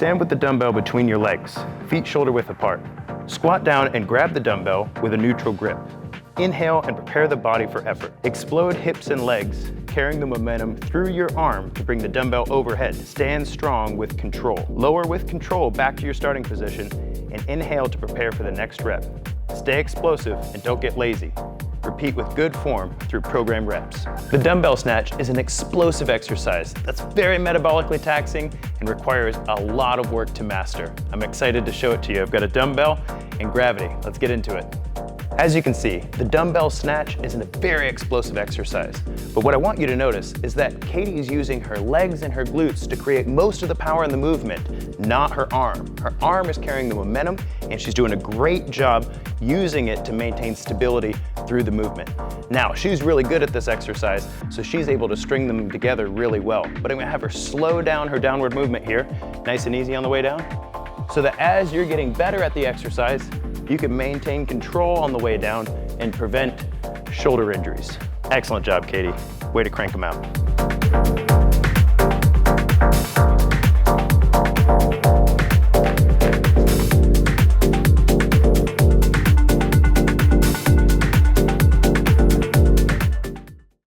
Stand with the dumbbell between your legs, feet shoulder width apart. Squat down and grab the dumbbell with a neutral grip. Inhale and prepare the body for effort. Explode hips and legs, carrying the momentum through your arm to bring the dumbbell overhead. Stand strong with control. Lower with control back to your starting position and inhale to prepare for the next rep. Stay explosive and don't get lazy. Repeat with good form through program reps. The dumbbell snatch is an explosive exercise that's very metabolically taxing and requires a lot of work to master. I'm excited to show it to you. I've got a dumbbell and gravity. Let's get into it. As you can see, the dumbbell snatch is a very explosive exercise. But what I want you to notice is that Katie is using her legs and her glutes to create most of the power in the movement, not her arm. Her arm is carrying the momentum, and she's doing a great job using it to maintain stability through the movement. Now, she's really good at this exercise, so she's able to string them together really well. But I'm gonna have her slow down her downward movement here, nice and easy on the way down, so that as you're getting better at the exercise, you can maintain control on the way down and prevent shoulder injuries. Excellent job, Katie. Way to crank them out.